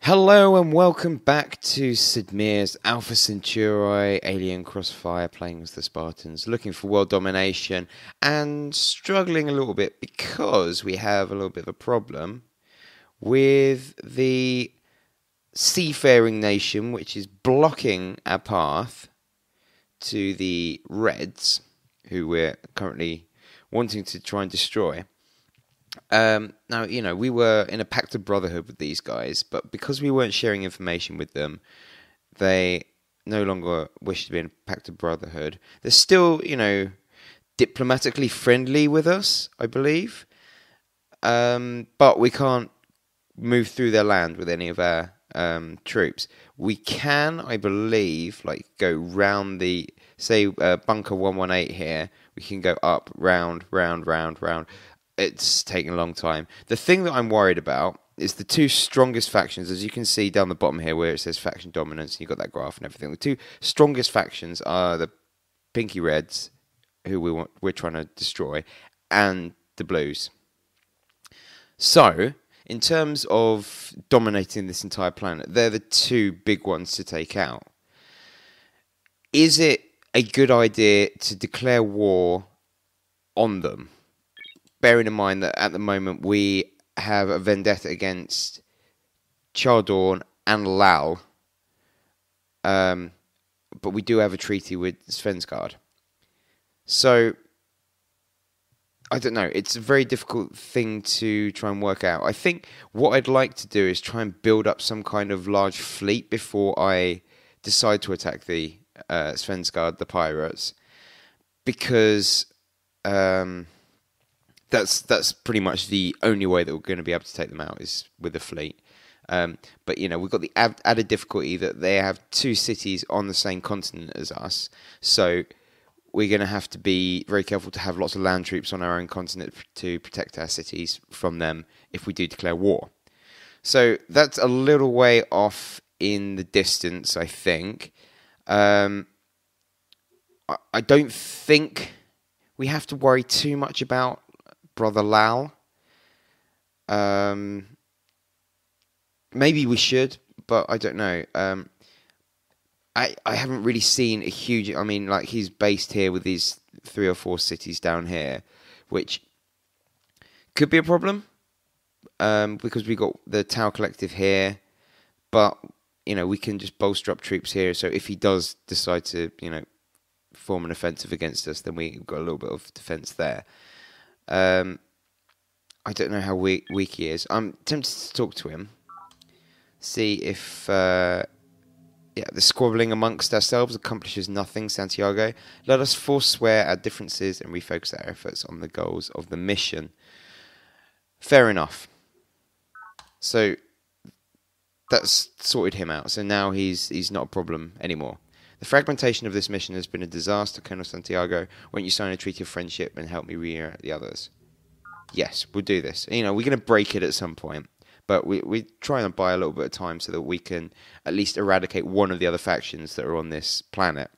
Hello and welcome back to Sid Meier's Alpha Centauri Alien Crossfire, playing as the Spartans, looking for world domination and struggling a little bit because we have a little bit of a problem with the seafaring nation, which is blocking our path to the Reds, who we're currently wanting to try and destroy. Now, we were in a pact of brotherhood with these guys, but because we weren't sharing information with them, they no longer wish to be in a pact of brotherhood. They're still, diplomatically friendly with us, I believe. But we can't move through their land with any of our troops. We can, I believe, go round the, say, bunker 118 here. We can go up, round. It's taking a long time. The thing that I'm worried about is the two strongest factions, as you can see down the bottom here where it says faction dominance, and you've got that graph and everything. The two strongest factions are the Pinky Reds, who we're trying to destroy, and the Blues. So, in terms of dominating this entire planet, they're the two big ones to take out. Is it a good idea to declare war on them? Bearing in mind that at the moment we have a vendetta against Chardorn and Lal, but we do have a treaty with Svensgaard. So, I don't know. It's a very difficult thing to try and work out. I think what I'd like to do is try and build up some kind of large fleet before I decide to attack the Svensgaard, the pirates, because that's pretty much the only way that we're going to be able to take them out is with a fleet. But, we've got the added difficulty that they have two cities on the same continent as us. So we're going to have to be very careful to have lots of land troops on our own continent to protect our cities from them if we do declare war. So that's a little way off in the distance, I think. I don't think we have to worry too much about Brother Lal. Maybe we should, but I don't know. I haven't really seen a huge... he's based here with these 3 or 4 cities down here, which could be a problem, because we got the Tau Collective here, but, we can just bolster up troops here, so if he does decide to, form an offensive against us, then we've got a little bit of defense there. I don't know how weak he is. I'm tempted to talk to him. See if... the squabbling amongst ourselves accomplishes nothing, Santiago. Let us forswear our differences and refocus our efforts on the goals of the mission. Fair enough. So, that's sorted him out. So now he's not a problem anymore. The fragmentation of this mission has been a disaster, Colonel Santiago. Won't you sign a treaty of friendship and help me reunite the others? Yes, we'll do this. We're going to break it at some point. But we try and buy a little bit of time so that we can at least eradicate one of the other factions that are on this planet.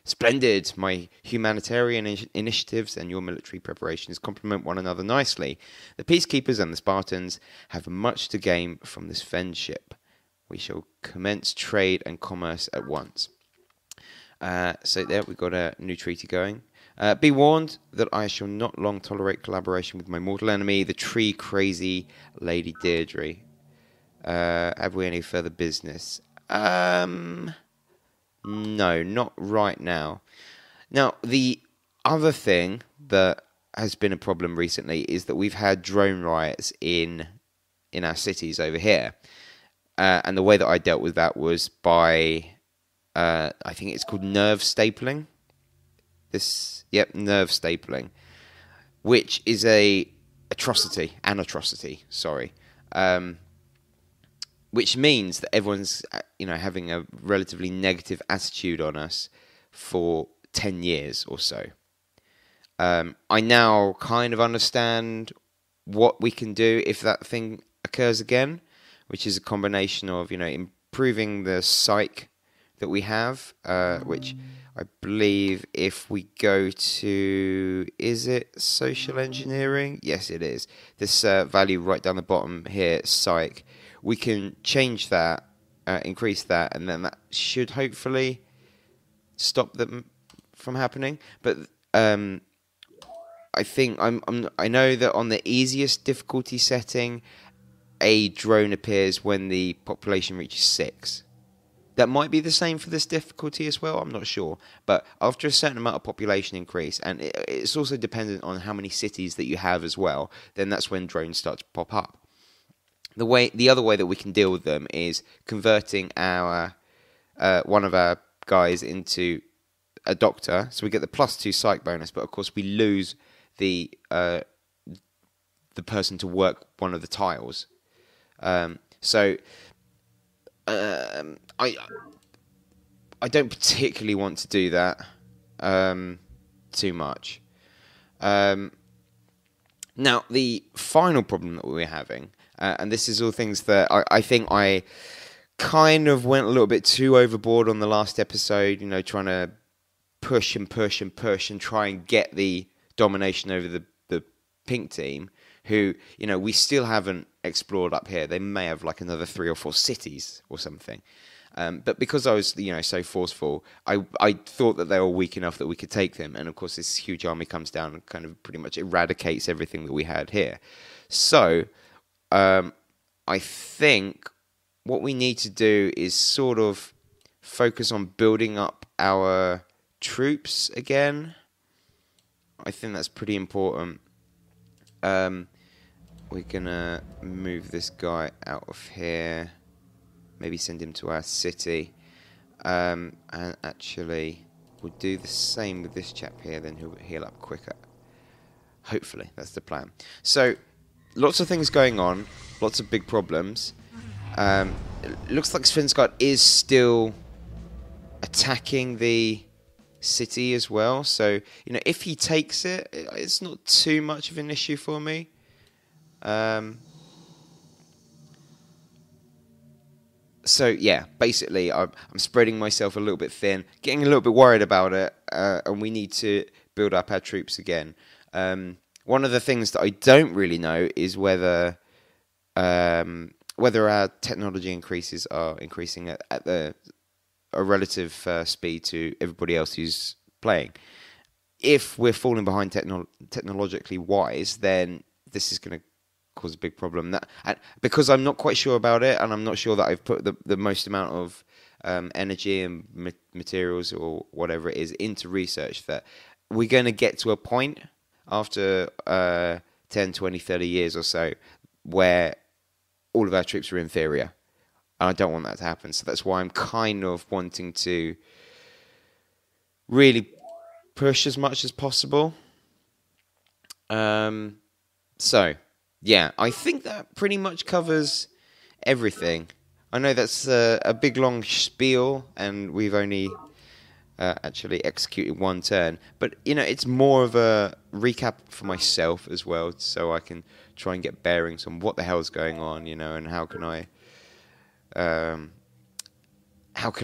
Splendid! My humanitarian initiatives and your military preparations complement one another nicely. The Peacekeepers and the Spartans have much to gain from this friendship. We shall commence trade and commerce at once. So there we've got a new treaty going. Be warned that I shall not long tolerate collaboration with my mortal enemy, the tree-crazy Lady Deirdre. Have we any further business? No, not right now. Now, the other thing that has been a problem recently is that we've had drone riots in our cities over here. And the way that I dealt with that was by... I think it's called nerve stapling. Nerve stapling, which is an atrocity, which means that everyone's, having a relatively negative attitude on us for 10 years or so. I now kind of understand what we can do if that thing occurs again, which is a combination of, improving the psyche that we have, which I believe if we go to, is it social engineering? Yes, it is. This value right down the bottom here, psych, we can change that, increase that, and then that should hopefully stop them from happening. But I think I know that on the easiest difficulty setting, a drone appears when the population reaches 6. That might be the same for this difficulty as well, I'm not sure. But after a certain amount of population increase, and it's also dependent on how many cities that you have as well, then that's when drones start to pop up. The other way that we can deal with them is converting our one of our guys into a doctor, so we get the +2 psych bonus, but of course we lose the person to work one of the tiles. I don't particularly want to do that too much. Now, the final problem that we're having, and this is all things that I think I kind of went a little bit too overboard on the last episode, trying to push and push and push and try and get the domination over the pink team, who, we still haven't explored up here. They may have like another 3 or 4 cities or something. But because I was, so forceful, I thought that they were weak enough that we could take them. And of course, this huge army comes down and kind of pretty much eradicates everything that we had here. So, I think what we need to do is sort of focus on building up our troops again. I think that's pretty important. We're gonna move this guy out of here. Maybe send him to our city. And actually, we'll do the same with this chap here, then he'll heal up quicker. Hopefully, that's the plan. So, lots of things going on. Lots of big problems. It looks like Svensgaard is still attacking the city as well. So, if he takes it, it's not too much of an issue for me. So yeah, basically I'm spreading myself a little bit thin, getting a little bit worried about it, and we need to build up our troops again. One of the things that I don't really know is whether our technology increases are increasing at a relative speed to everybody else who's playing. If we're falling behind technologically wise, then this is going to cause a big problem. Because I'm not quite sure about it, and I'm not sure that I've put the most amount of energy and materials or whatever it is into research, that we're going to get to a point after 10, 20, 30 years or so where all of our troops are inferior. And I don't want that to happen. So that's why I'm kind of wanting to really push as much as possible. So, yeah, I think that pretty much covers everything. I know that's a big long spiel, and we've only actually executed one turn. But, it's more of a recap for myself as well, so I can try and get bearings on what the hell's going on, and how can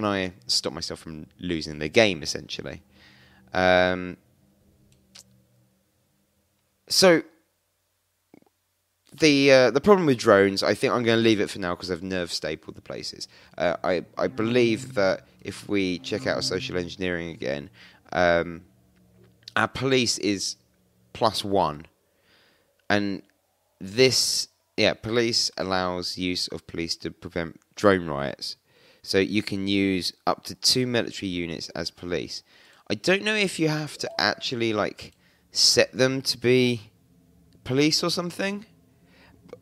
I stop myself from losing the game, essentially. So the problem with drones, I think I'm going to leave it for now because I've nerve stapled the places. I believe that if we check out our social engineering again, our police is +1, and this police allows use of police to prevent drone riots. So you can use up to 2 military units as police. I don't know if you have to actually set them to be police or something.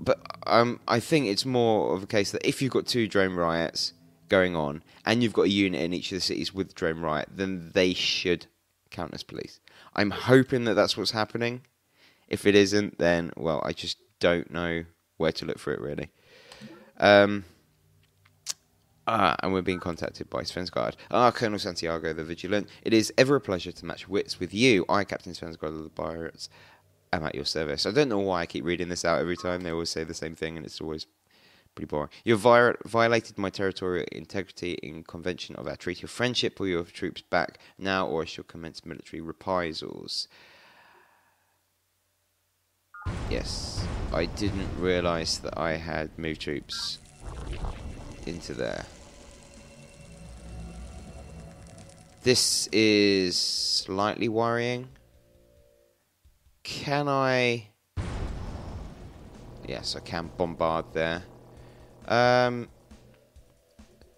But I think it's more of a case that if you've got 2 drone riots going on and you've got a unit in each of the cities with drone riot, then they should count as police. I'm hoping that that's what's happening. If it isn't, then, well, I just don't know where to look for it, really. And we're being contacted by Svensgaard. Colonel Santiago the Vigilant. It is ever a pleasure to match wits with you. I, Captain Svensgaard of the Pirates, am at your service. I don't know why I keep reading this out every time. They always say the same thing, and it's always pretty boring. You've violated my territorial integrity in convention of our treaty of friendship. Pull your troops back now, or I shall commence military reprisals. Yes, I didn't realise that I had moved troops into there. This is slightly worrying. Can I... Yes, I can bombard there.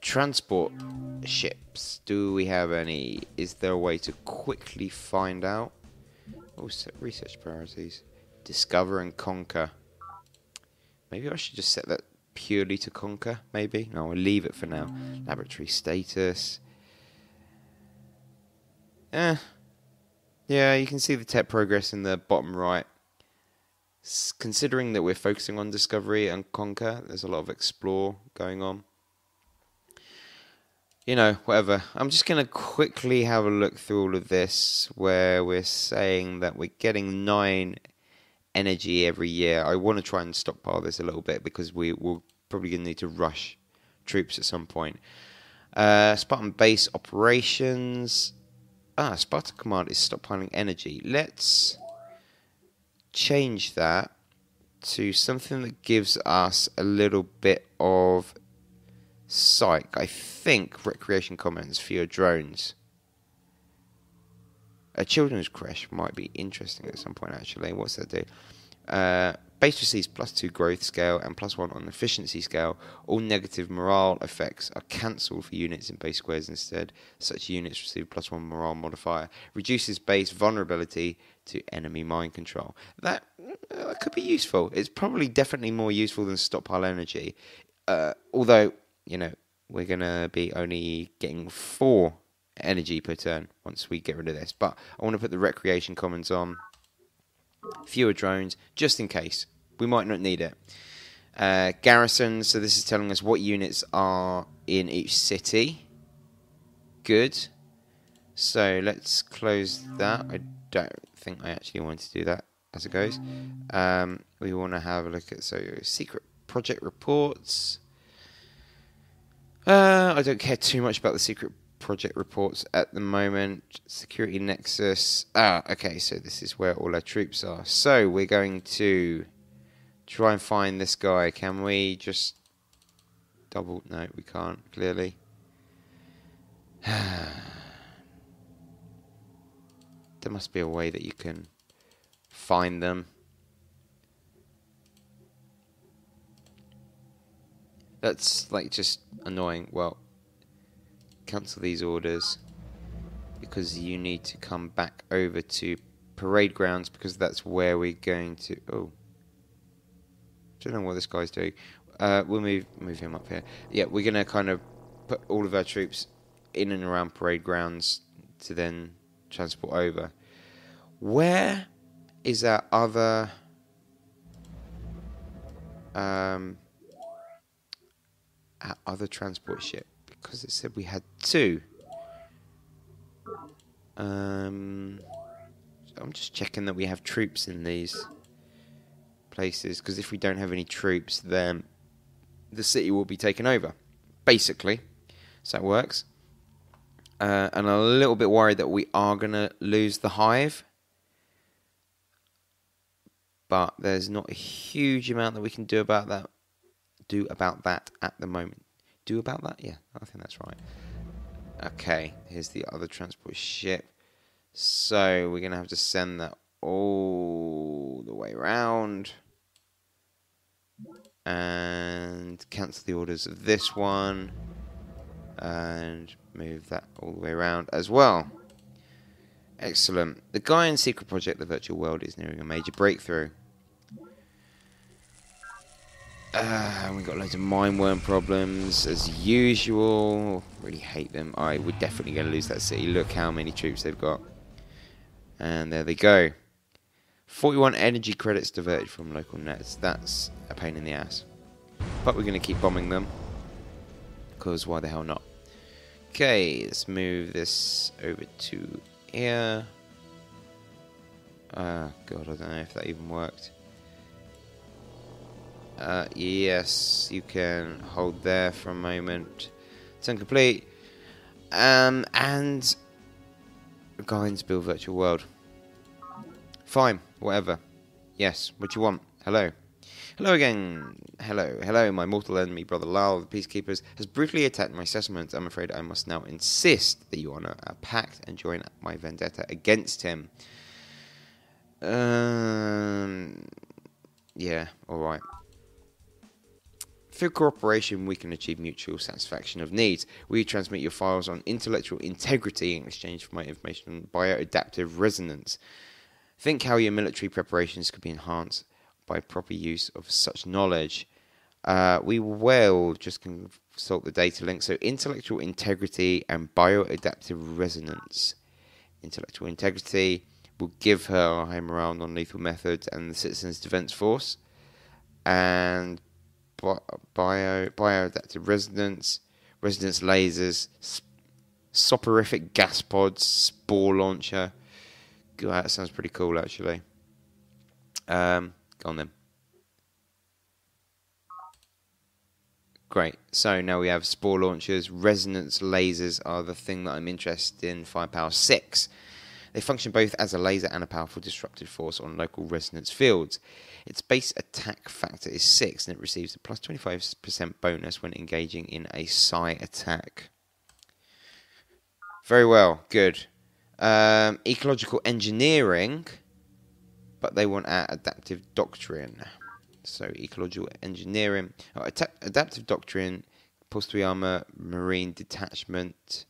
Transport ships. Do we have any? Is there a way to quickly find out? Oh, set research priorities. Discover and conquer. Maybe I should just set that purely to conquer, maybe? No, I'll leave it for now. Laboratory status. Yeah, you can see the tech progress in the bottom right. Considering that we're focusing on discovery and conquer, there's a lot of explore going on. You know, whatever. I'm just going to quickly have a look through all of this, where we're saying that we're getting 9 energy every year. I want to try and stockpile this a little bit, because we're probably going to need to rush troops at some point. Spartan base operations. Spartan command is stockpiling energy. Let's change that to something that gives us a little bit of psych. I think recreation commons, fewer drones. A children's creche might be interesting at some point, actually. What's that do? Base receives +2 growth scale and +1 on efficiency scale. All negative morale effects are cancelled for units in base squares instead. Such units receive +1 morale modifier. Reduces base vulnerability to enemy mind control. That could be useful. It's probably definitely more useful than stockpile energy. Although, you know, we're going to be only getting 4 energy per turn once we get rid of this. But I want to put the recreation commons on. Fewer drones, just in case. We might not need it. Garrisons, so this is telling us what units are in each city. Good. So let's close that. I don't think I actually want to do that as it goes. We want to have a look at secret project reports. I don't care too much about the secret project reports at the moment. Security nexus. Okay, so this is where all our troops are. So we're going to try and find this guy. Can we just double? No, we can't, clearly. There must be a way that you can find them. That's like just annoying. Well, cancel these orders, because you need to come back over to parade grounds, because that's where we're going to... Oh, don't know what this guy's doing. We'll move him up here. Yeah, we're going to kind of put all of our troops in and around parade grounds to then transport over. Where is our other... our other transport ship? Because it said we had 2. So I'm just checking that we have troops in these places, because if we don't have any troops, then the city will be taken over, basically. So that works. And I'm a little bit worried that we are going to lose the hive. But there's not a huge amount that we can do about that. At the moment. Do about that? Yeah, I think that's right. Okay, here's the other transport ship. So we're going to have to send that all the way around. And cancel the orders of this one. And move that all the way around as well. Excellent. The guy in Secret Project, the virtual world, is nearing a major breakthrough. We've got loads of mineworm problems, as usual. Really hate them. We're definitely going to lose that city. Look how many troops they've got. And there they go. 41 energy credits diverted from local nets. That's a pain in the ass. But we're going to keep bombing them, because why the hell not? Okay, let's move this over to here. God, I don't know if that even worked. Yes, you can hold there for a moment. Turn complete. And Guardians build virtual world. Fine, whatever. Yes, what do you want? Hello. Hello again. Hello. My mortal enemy, Brother Lal, the Peacekeepers, has brutally attacked my settlement. I'm afraid I must now insist that you honour our pact and join my vendetta against him. Yeah, alright. Through cooperation, we can achieve mutual satisfaction of needs. We transmit your files on intellectual integrity in exchange for my information on bioadaptive resonance. Think how your military preparations could be enhanced by proper use of such knowledge. We will just consult the data link. So, intellectual integrity and bioadaptive resonance. Intellectual integrity will give her high morale, non-lethal methods, and the Citizens Defence Force. And bioadaptive resonance lasers, soporific gas pods, spore launcher. God, that sounds pretty cool, actually. Go on then. Great. So now we have spore launchers. Resonance lasers are the thing that I'm interested in. Firepower 6. They function both as a laser and a powerful disruptive force on local resonance fields. Its base attack factor is 6, and it receives a plus 25% bonus when engaging in a psi attack. Very well, good. Ecological engineering, but they want our adaptive doctrine. So ecological engineering, adaptive doctrine, upholstery armor, marine detachment.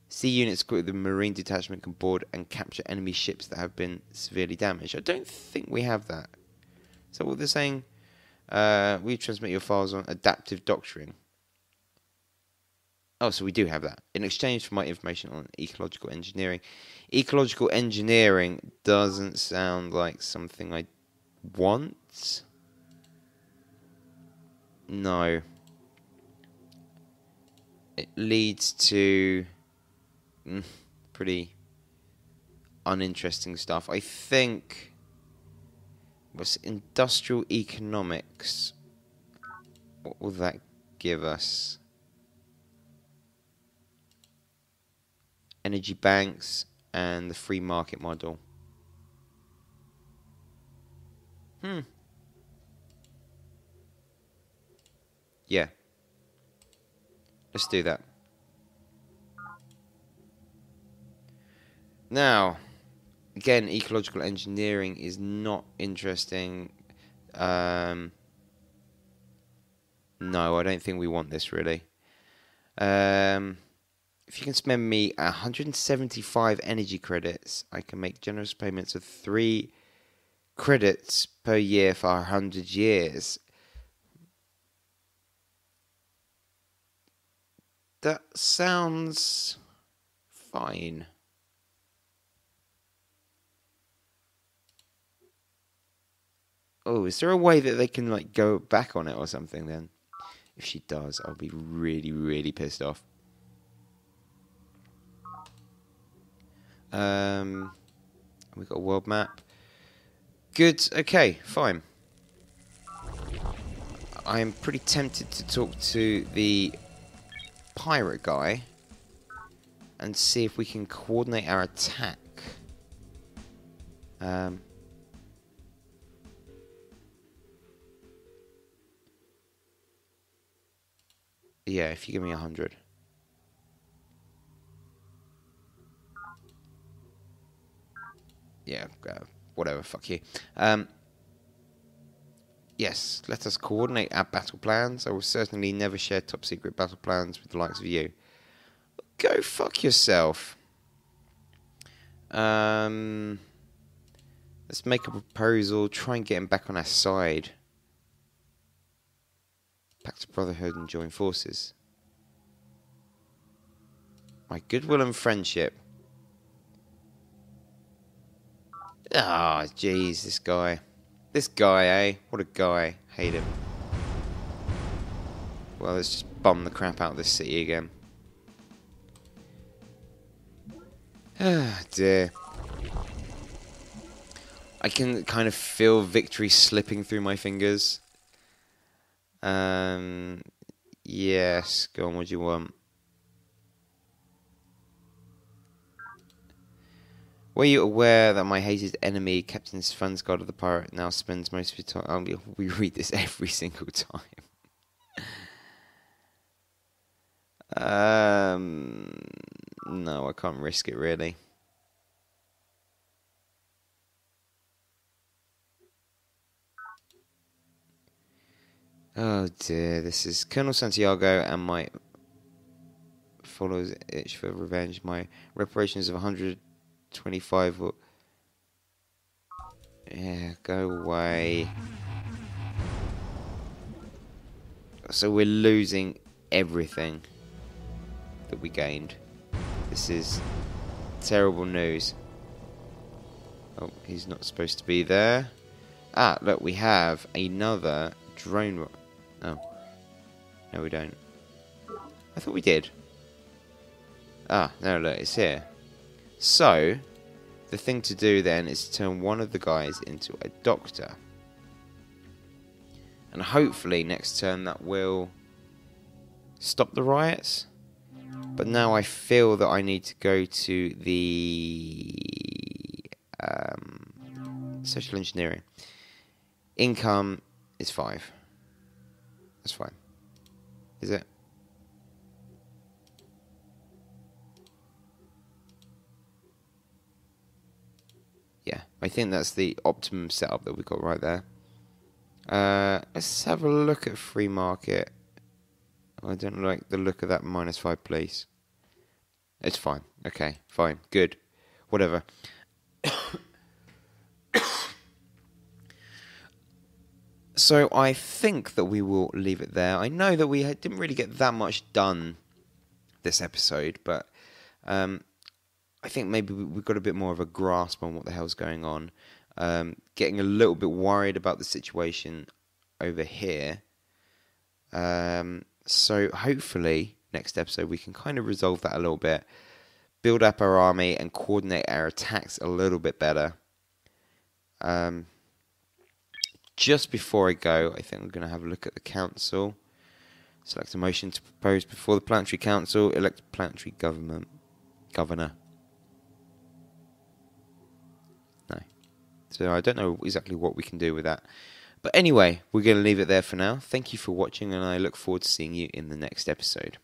Sea units equipped with the marine detachment can board and capture enemy ships that have been severely damaged. I don't think we have that. So what they're saying, we transmit your files on adaptive doctrine. Oh, so we do have that. In exchange for my information on ecological engineering. Ecological engineering doesn't sound like something I want. No. It leads to pretty uninteresting stuff. I think was industrial economics. What will that give us? Energy banks and the free market model. Yeah. Let's do that. Now, again, ecological engineering is not interesting. No, I don't think we want this, really. If you can spend me 175 energy credits, I can make generous payments of 3 credits per year for 100 years. That sounds fine. Oh, is there a way that they can like go back on it or something then? If she does, I'll be really, really pissed off. We've got a world map. Good, okay, fine. I am pretty tempted to talk to the pirate guy and see if we can coordinate our attack. Yeah, if you give me 100. Yeah, whatever, fuck you. Yes, let us coordinate our battle plans. I will certainly never share top secret battle plans with the likes of you. Go fuck yourself. Let's make a proposal, try and get him back on our side. Pact of Brotherhood and join forces. My goodwill and friendship. Ah, oh, jeez, this guy. This guy, eh? What a guy. Hate him. Well, let's just bomb the crap out of this city again. Ah, dear. I can kind of feel victory slipping through my fingers. Yes, go on, what do you want? Were you aware that my hated enemy, Captain Svansgard of the Pirate, now spends most of his time... Oh, we read this every single time. No, I can't risk it, really. Oh dear, this is Colonel Santiago and my follows itch for revenge. My reparations of 125 will... Yeah, go away. So we're losing everything that we gained. This is terrible news. Oh, he's not supposed to be there. Ah, look, we have another drone... Oh. No, we don't. I thought we did. Ah, no, look, it's here. So, the thing to do then is to turn one of the guys into a doctor. And hopefully next turn that will stop the riots. But now I feel that I need to go to the social engineering. Income is 5. That's fine. Is it? Yeah, I think that's the optimum setup that we got right there. Let's have a look at free market. I don't like the look of that -5 place. It's fine. Okay, fine. Good. Whatever. So I think that we will leave it there. I know that we didn't really get that much done this episode, but I think maybe we've got a bit more of a grasp on what the hell's going on. Getting a little bit worried about the situation over here. So hopefully next episode we can kind of resolve that a little bit, build up our army and coordinate our attacks a little bit better. Just before I go, I think we're going to have a look at the council. Select a motion to propose before the planetary council. Elect a planetary governor. No. So I don't know exactly what we can do with that. But anyway, we're going to leave it there for now. Thank you for watching, and I look forward to seeing you in the next episode.